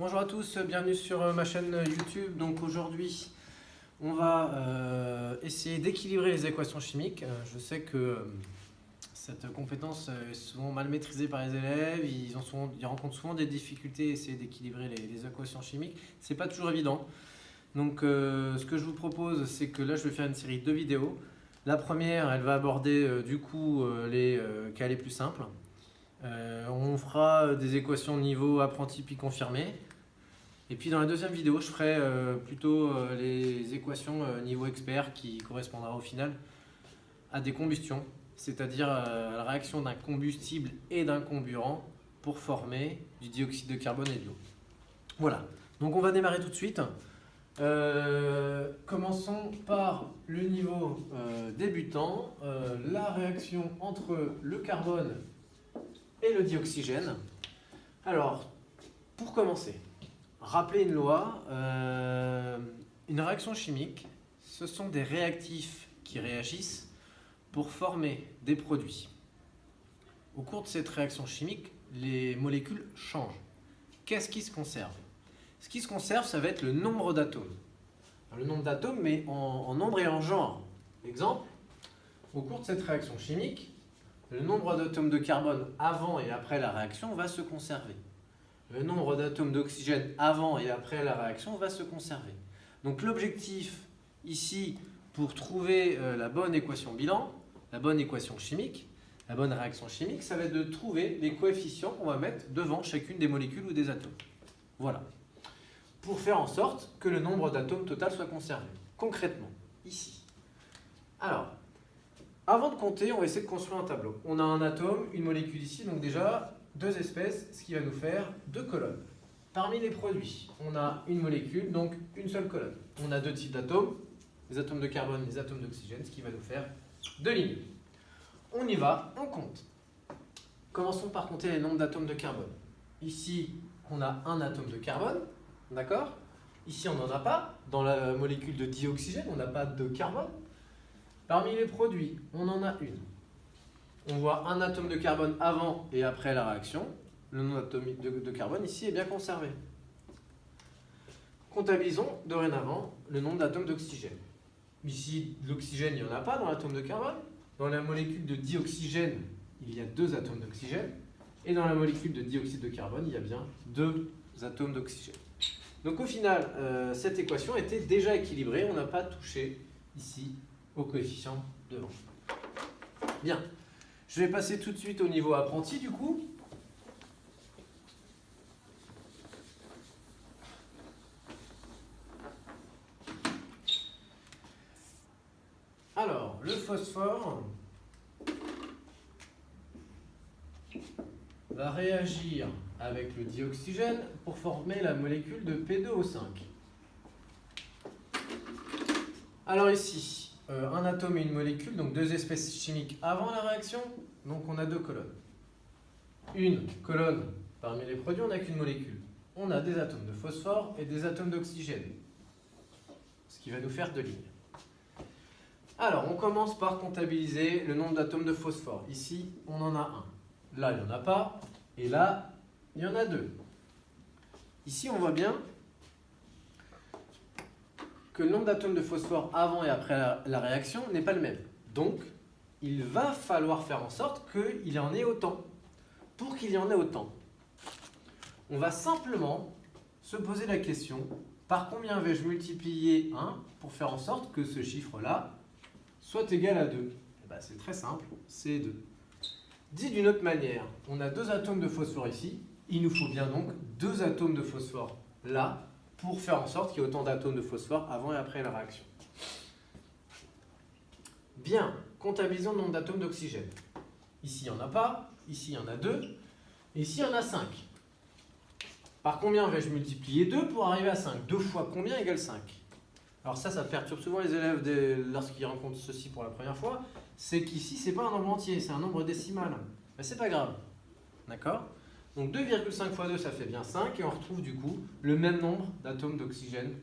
Bonjour à tous, bienvenue sur ma chaîne YouTube. Donc aujourd'hui, on va essayer d'équilibrer les équations chimiques. Je sais que cette compétence est souvent mal maîtrisée par les élèves. Ils rencontrent souvent des difficultés à essayer d'équilibrer les équations chimiques. C'est pas toujours évident. Donc ce que je vous propose, c'est que là, je vais faire une série de vidéos. La première, elle va aborder les cas les plus simples. On fera des équations niveau apprenti puis confirmé. Et puis dans la deuxième vidéo, je ferai plutôt les équations niveau expert qui correspondra au final à des combustions, c'est-à-dire à la réaction d'un combustible et d'un comburant pour former du dioxyde de carbone et de l'eau. Voilà, donc on va démarrer tout de suite. Commençons par le niveau débutant, la réaction entre le carbone et le dioxygène. Alors, pour commencer, rappelez une loi, une réaction chimique, ce sont des réactifs qui réagissent pour former des produits. Au cours de cette réaction chimique, les molécules changent. Qu'est-ce qui se conserve? Ce qui se conserve, ça va être le nombre d'atomes. Le nombre d'atomes, mais en nombre et en genre. Exemple, au cours de cette réaction chimique, le nombre d'atomes de carbone avant et après la réaction va se conserver. Le nombre d'atomes d'oxygène avant et après la réaction va se conserver. Donc l'objectif ici, pour trouver la bonne équation bilan, la bonne équation chimique, la bonne réaction chimique, ça va être de trouver les coefficients qu'on va mettre devant chacune des molécules ou des atomes. Voilà. Pour faire en sorte que le nombre d'atomes total soit conservé. Concrètement, ici. Alors, avant de compter, on va essayer de construire un tableau. On a un atome, une molécule ici, donc déjà deux espèces, ce qui va nous faire deux colonnes. Parmi les produits, on a une molécule, donc une seule colonne. On a deux types d'atomes, les atomes de carbone et les atomes d'oxygène, ce qui va nous faire deux lignes. On y va, on compte. Commençons par compter les nombres d'atomes de carbone. Ici, on a un atome de carbone, d'accord? Ici, on n'en a pas. Dans la molécule de dioxygène, on n'a pas de carbone. Parmi les produits, on en a une. On voit un atome de carbone avant et après la réaction. Le nombre atomique de carbone ici est bien conservé. Comptabilisons dorénavant le nombre d'atomes d'oxygène. Ici, l'oxygène, il n'y en a pas dans l'atome de carbone. Dans la molécule de dioxygène, il y a deux atomes d'oxygène. Et dans la molécule de dioxyde de carbone, il y a bien deux atomes d'oxygène. Donc au final, cette équation était déjà équilibrée. On n'a pas touché ici au coefficient devant. Bien. Je vais passer tout de suite au niveau apprenti du coup. Alors, le phosphore va réagir avec le dioxygène pour former la molécule de P2O5. Alors ici, un atome et une molécule, donc deux espèces chimiques avant la réaction, donc on a deux colonnes. Une colonne, parmi les produits, on n'a qu'une molécule. On a des atomes de phosphore et des atomes d'oxygène, ce qui va nous faire deux lignes. Alors, on commence par comptabiliser le nombre d'atomes de phosphore. Ici, on en a un. Là, il n'y en a pas. Et là, il y en a deux. Ici, on voit bien que le nombre d'atomes de phosphore avant et après la réaction n'est pas le même. Donc, il va falloir faire en sorte qu'il y en ait autant. Pour qu'il y en ait autant, on va simplement se poser la question, par combien vais-je multiplier 1 pour faire en sorte que ce chiffre-là soit égal à 2? Eh bien, c'est très simple, c'est 2. Dit d'une autre manière, on a deux atomes de phosphore ici, il nous faut bien donc deux atomes de phosphore là, pour faire en sorte qu'il y ait autant d'atomes de phosphore avant et après la réaction. Bien, comptabilisons le nombre d'atomes d'oxygène. Ici, il n'y en a pas, ici, il y en a 2, et ici, il y en a 5. Par combien vais-je multiplier 2 pour arriver à 5? 2 fois combien égale 5? Alors ça perturbe souvent les élèves lorsqu'ils rencontrent ceci pour la première fois, c'est qu'ici, ce n'est pas un nombre entier, c'est un nombre décimal. Mais c'est pas grave, d'accord? Donc 2,5 fois 2, ça fait bien 5, et on retrouve du coup le même nombre d'atomes d'oxygène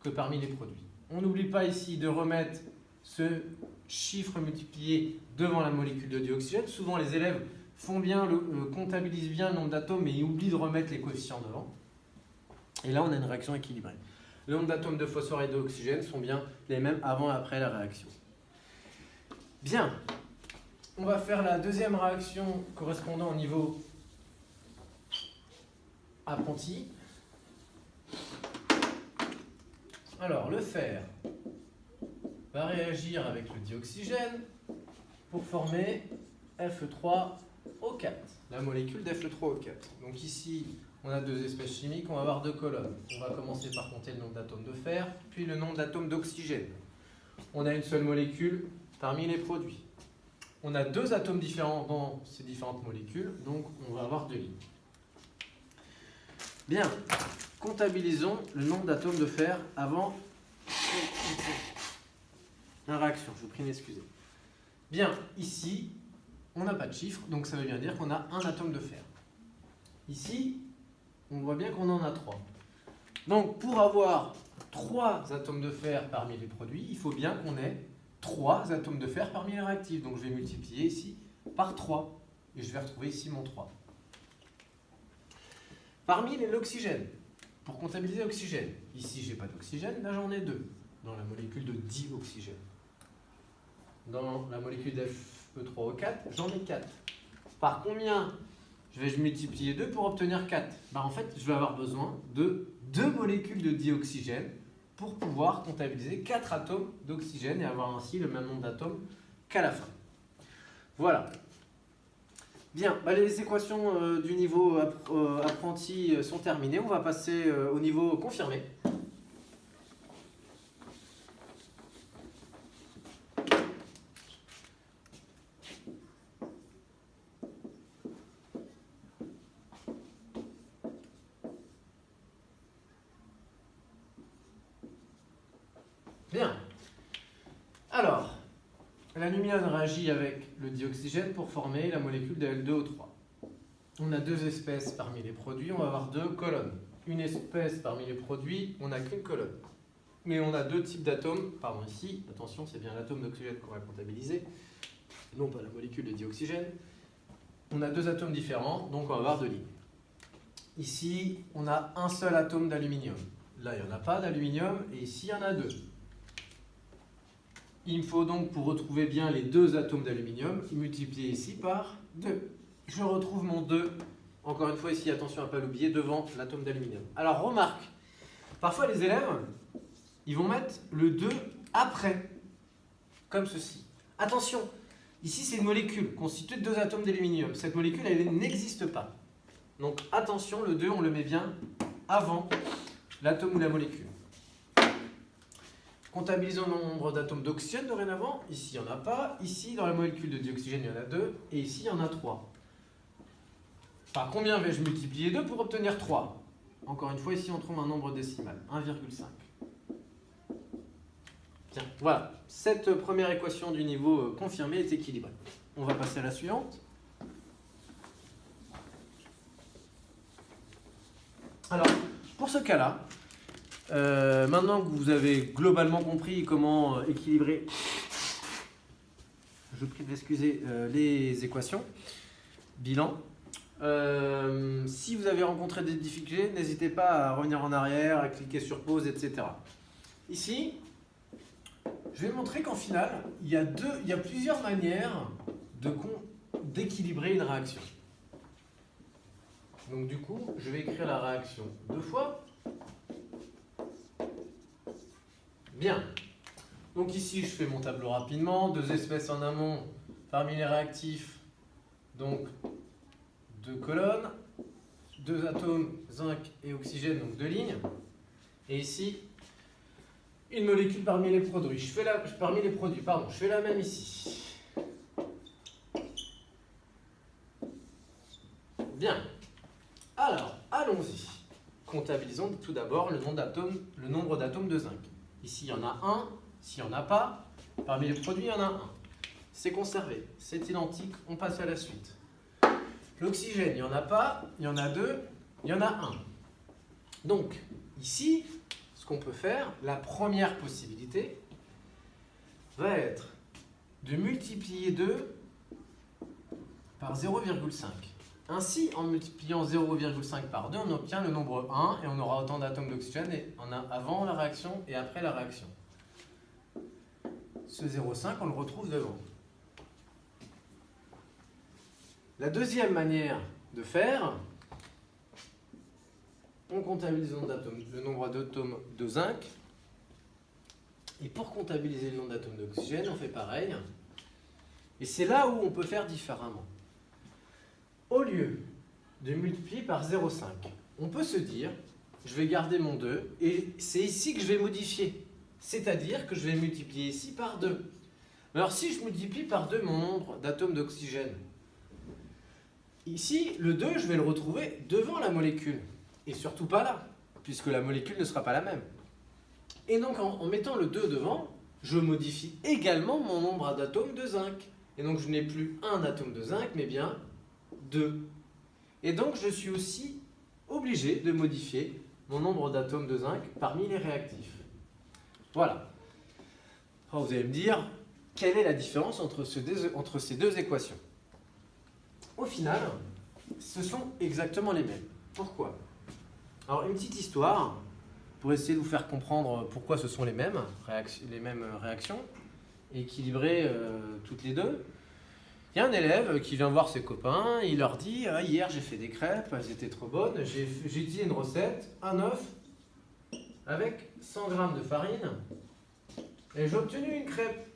que parmi les produits. On n'oublie pas ici de remettre ce chiffre multiplié devant la molécule de dioxygène. Souvent les élèves comptabilisent bien le nombre d'atomes, mais ils oublient de remettre les coefficients devant. Et là, on a une réaction équilibrée. Le nombre d'atomes de phosphore et d'oxygène sont bien les mêmes avant et après la réaction. Bien. On va faire la deuxième réaction correspondant au niveau apprenti. Alors, le fer va réagir avec le dioxygène pour former Fe3O4, la molécule d'Fe3O4. Donc ici, on a deux espèces chimiques, on va avoir deux colonnes. On va commencer par compter le nombre d'atomes de fer, puis le nombre d'atomes d'oxygène. On a une seule molécule parmi les produits. On a deux atomes différents dans ces différentes molécules, donc on va avoir deux lignes. Bien, comptabilisons le nombre d'atomes de fer avant la réaction. Je vous prie de m'excuser. Bien, ici, on n'a pas de chiffre, donc ça veut bien dire qu'on a un atome de fer. Ici, on voit bien qu'on en a 3. Donc, pour avoir 3 atomes de fer parmi les produits, il faut bien qu'on ait 3 atomes de fer parmi les réactifs. Donc, je vais multiplier ici par 3. Et je vais retrouver ici mon 3. Parmi l'oxygène, pour comptabiliser l'oxygène, ici, je n'ai pas d'oxygène, là, j'en ai 2 dans la molécule de dioxygène. Dans la molécule d'Fe3O4, j'en ai 4. Par combien je vais multiplier 2 pour obtenir 4? En fait, je vais avoir besoin de 2 molécules de dioxygène pour pouvoir comptabiliser 4 atomes d'oxygène et avoir ainsi le même nombre d'atomes qu'à la fin. Voilà. Bien, les équations du niveau apprenti sont terminées. On va passer au niveau confirmé. Bien. Alors, l'aluminium réagit avec le dioxygène pour former la molécule de L2O3. On a deux espèces parmi les produits, on va avoir deux colonnes. Une espèce parmi les produits, on n'a qu'une colonne. Mais on a deux types d'atomes, pardon ici, attention c'est bien l'atome d'oxygène qu'on va comptabiliser, non pas la molécule de dioxygène. On a deux atomes différents, donc on va avoir deux lignes. Ici, on a un seul atome d'aluminium. Là, il n'y en a pas d'aluminium, et ici, il y en a deux. Il me faut donc, pour retrouver bien les deux atomes d'aluminium, multiplier ici par 2. Je retrouve mon 2, encore une fois ici, attention à ne pas l'oublier, devant l'atome d'aluminium. Alors remarque, parfois les élèves, ils vont mettre le 2 après, comme ceci. Attention, ici c'est une molécule constituée de deux atomes d'aluminium. Cette molécule, elle n'existe pas. Donc attention, le 2, on le met bien avant l'atome ou la molécule. Comptabilisons le nombre d'atomes d'oxygène dorénavant. Ici, il n'y en a pas. Ici, dans la molécule de dioxygène, il y en a 2. Et ici, il y en a 3. Par combien vais-je multiplier 2 pour obtenir 3? Encore une fois, ici, on trouve un nombre décimal. 1,5. Bien, voilà. Cette première équation du niveau confirmé est équilibrée. On va passer à la suivante. Alors, pour ce cas-là, maintenant que vous avez globalement compris comment équilibrer, je prie de m'excuser, les équations, bilan. Si vous avez rencontré des difficultés, n'hésitez pas à revenir en arrière, à cliquer sur pause, etc. Ici, je vais montrer qu'en final, il y a plusieurs manières d'équilibrer une réaction. Donc du coup, je vais écrire la réaction deux fois. Bien. Donc ici, je fais mon tableau rapidement. Deux espèces en amont parmi les réactifs. Donc, deux colonnes. Deux atomes, zinc et oxygène, donc deux lignes. Et ici, une molécule parmi les produits. Je fais la même ici. Bien. Alors, allons-y. Comptabilisons tout d'abord le nombre d'atomes de zinc. Ici, il y en a un. S'il n'y en a pas, parmi les produits, il y en a un. C'est conservé. C'est identique. On passe à la suite. L'oxygène, il n'y en a pas. Il y en a deux. Il y en a un. Donc, ici, ce qu'on peut faire, la première possibilité, va être de multiplier 2 par 0,5. Ainsi, en multipliant 0,5 par 2, on obtient le nombre 1 et on aura autant d'atomes d'oxygène avant la réaction et après la réaction. Ce 0,5, on le retrouve devant. La deuxième manière de faire, on comptabilise le nombre d'atomes de zinc. Et pour comptabiliser le nombre d'atomes d'oxygène, on fait pareil. Et c'est là où on peut faire différemment. Au lieu de multiplier par 0,5, on peut se dire, je vais garder mon 2, et c'est ici que je vais modifier. C'est-à-dire que je vais multiplier ici par 2. Alors si je multiplie par 2 mon nombre d'atomes d'oxygène, ici, le 2, je vais le retrouver devant la molécule. Et surtout pas là, puisque la molécule ne sera pas la même. Et donc, en mettant le 2 devant, je modifie également mon nombre d'atomes de zinc. Et donc, je n'ai plus un atome de zinc, mais bien 2. Et donc, je suis aussi obligé de modifier mon nombre d'atomes de zinc parmi les réactifs. Voilà. Alors, vous allez me dire, quelle est la différence entre ces deux équations? Au final, ce sont exactement les mêmes. Pourquoi? Alors, une petite histoire pour essayer de vous faire comprendre pourquoi ce sont les mêmes réactions, équilibrées toutes les deux. Il y a un élève qui vient voir ses copains, il leur dit « Hier, j'ai fait des crêpes, elles étaient trop bonnes, j'ai utilisé une recette, un œuf avec 100 g de farine, et j'ai obtenu une crêpe. »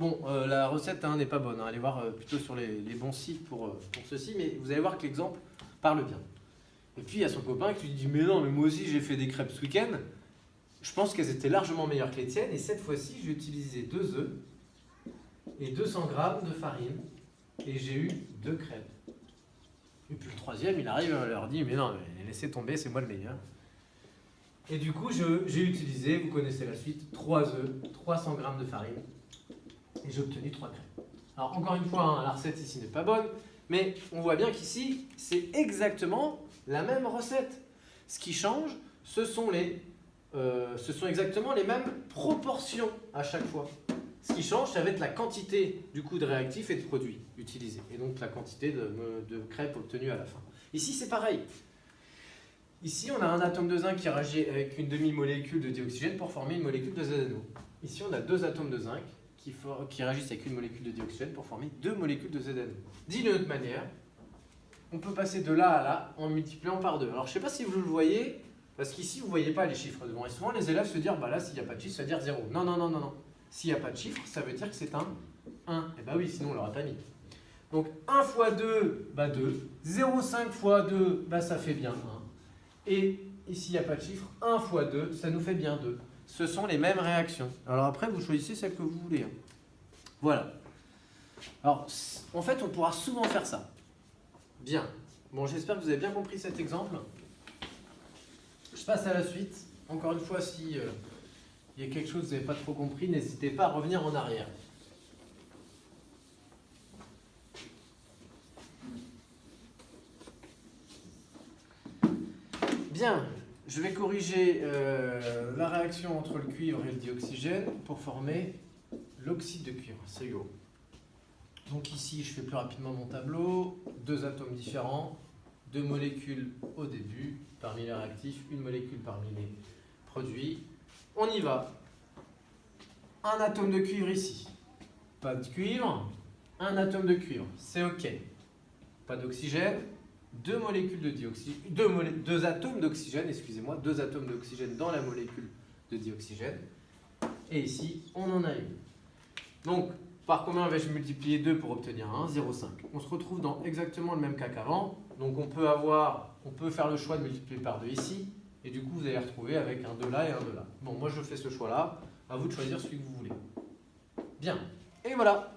Bon, la recette n'est pas bonne, allez voir plutôt sur les bons sites pour ceci, mais vous allez voir que l'exemple parle bien. Et puis il y a son copain qui lui dit « Mais non, mais moi aussi j'ai fait des crêpes ce week-end, je pense qu'elles étaient largement meilleures que les tiennes, et cette fois-ci j'ai utilisé 2 œufs et 200 g de farine, et j'ai eu 2 crêpes. » Et puis le troisième, il arrive et leur dit « Mais non, mais laissez tomber, c'est moi le meilleur. » Et du coup, j'ai utilisé, vous connaissez la suite, 3 œufs, 300 g de farine, et j'ai obtenu 3 crêpes. Alors encore une fois, la recette ici n'est pas bonne, mais on voit bien qu'ici, c'est exactement la même recette. Ce qui change, ce sont exactement les mêmes proportions à chaque fois. Ce qui change, ça va être la quantité du coup de réactifs et de produits utilisés, et donc la quantité de crêpes obtenues à la fin. Ici, c'est pareil. Ici, on a un atome de zinc qui réagit avec une demi-molécule de dioxygène pour former une molécule de ZNO. Ici, on a 2 atomes de zinc qui réagissent avec une molécule de dioxygène pour former 2 molécules de ZNO. Dit d'une autre manière, on peut passer de là à là en multipliant par 2. Alors, je ne sais pas si vous le voyez, parce qu'ici, vous ne voyez pas les chiffres devant. Et souvent, les élèves se disent, bah là, s'il n'y a pas de chiffre, ça veut dire 0. Non, non, non, non, non. S'il n'y a pas de chiffre, ça veut dire que c'est un 1. Et bah oui, sinon, on ne l'aurait pas mis. Donc, 1 fois 2, bah 2. 0,5 fois 2, bah ça fait bien 1. Et ici, il n'y a pas de chiffre. 1 fois 2, ça nous fait bien 2. Ce sont les mêmes réactions. Alors après, vous choisissez celle que vous voulez. Voilà. Alors, en fait, on pourra souvent faire ça. Bien. Bon, j'espère que vous avez bien compris cet exemple. Je passe à la suite. Encore une fois, si il y a quelque chose que vous n'avez pas trop compris, n'hésitez pas à revenir en arrière. Bien, je vais corriger la réaction entre le cuivre et le dioxygène pour former l'oxyde de cuivre, CO. Donc ici, je fais plus rapidement mon tableau. 2 atomes différents, 2 molécules au début, parmi les réactifs, une molécule parmi les produits. On y va. Un atome de cuivre ici. Pas de cuivre. Un atome de cuivre. C'est OK. Pas d'oxygène. 2 molécules de dioxygène. 2 atomes d'oxygène, excusez-moi. 2 atomes d'oxygène dans la molécule de dioxygène. Et ici, on en a une. Donc, par combien vais-je multiplier 2 pour obtenir 1? 0,5. On se retrouve dans exactement le même cas qu'avant. Donc, on peut faire le choix de multiplier par 2 ici. Et du coup, vous allez retrouver avec un 2 là et un 2 là. Bon, moi, je fais ce choix-là. À vous de choisir celui que vous voulez. Bien. Et voilà.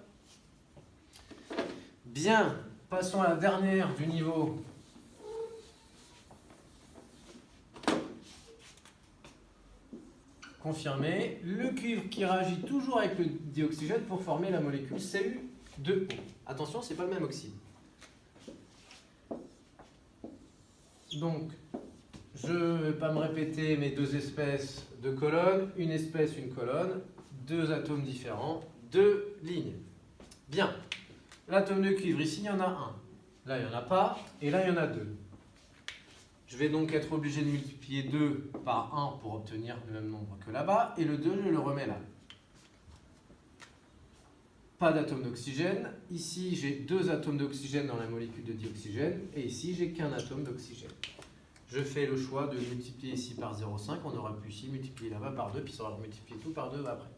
Bien. Passons à la dernière du niveau. Confirmé. Le cuivre qui réagit toujours avec le dioxygène pour former la molécule Cu2O. Attention, ce n'est pas le même oxyde. Donc, je ne vais pas me répéter mes 2 espèces de colonnes, une espèce, une colonne, 2 atomes différents, 2 lignes. Bien. L'atome de cuivre, ici, il y en a un. Là, il n'y en a pas. Et là, il y en a 2. Je vais donc être obligé de multiplier 2 par 1 pour obtenir le même nombre que là-bas. Et le 2, je le remets là. Pas d'atome d'oxygène. Ici, j'ai 2 atomes d'oxygène dans la molécule de dioxygène. Et ici, j'ai qu'un atome d'oxygène. Je fais le choix de multiplier ici par 0,5. On aura pu ici multiplier là-bas par 2, puis ça aura multiplié tout par 2 après.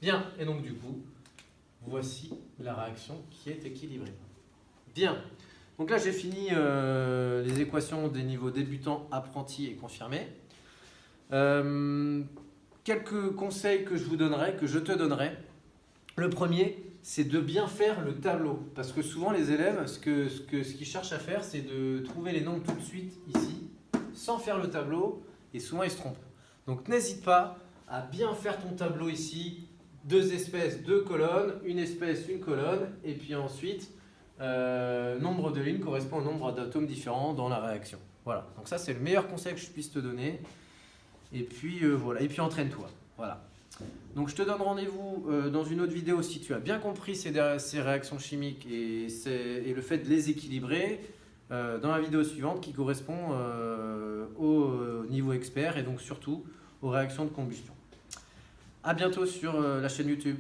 Bien, et donc du coup, voici la réaction qui est équilibrée. Bien, donc là j'ai fini les équations des niveaux débutants, apprentis et confirmés. Quelques conseils que je vous donnerai, que je te donnerai. Le premier, c'est de bien faire le tableau. Parce que souvent les élèves, ce qu'ils cherchent à faire, c'est de trouver les nombres tout de suite ici, sans faire le tableau, et souvent ils se trompent. Donc n'hésite pas à bien faire ton tableau ici, 2 espèces, 2 colonnes, une espèce, une colonne, et puis ensuite, nombre de lignes correspond au nombre d'atomes différents dans la réaction. Voilà, donc ça c'est le meilleur conseil que je puisse te donner. Et puis voilà, et puis entraîne-toi. Voilà. Donc je te donne rendez-vous dans une autre vidéo si tu as bien compris ces réactions chimiques et le fait de les équilibrer dans la vidéo suivante qui correspond au niveau expert et donc surtout aux réactions de combustion. À bientôt sur la chaîne YouTube.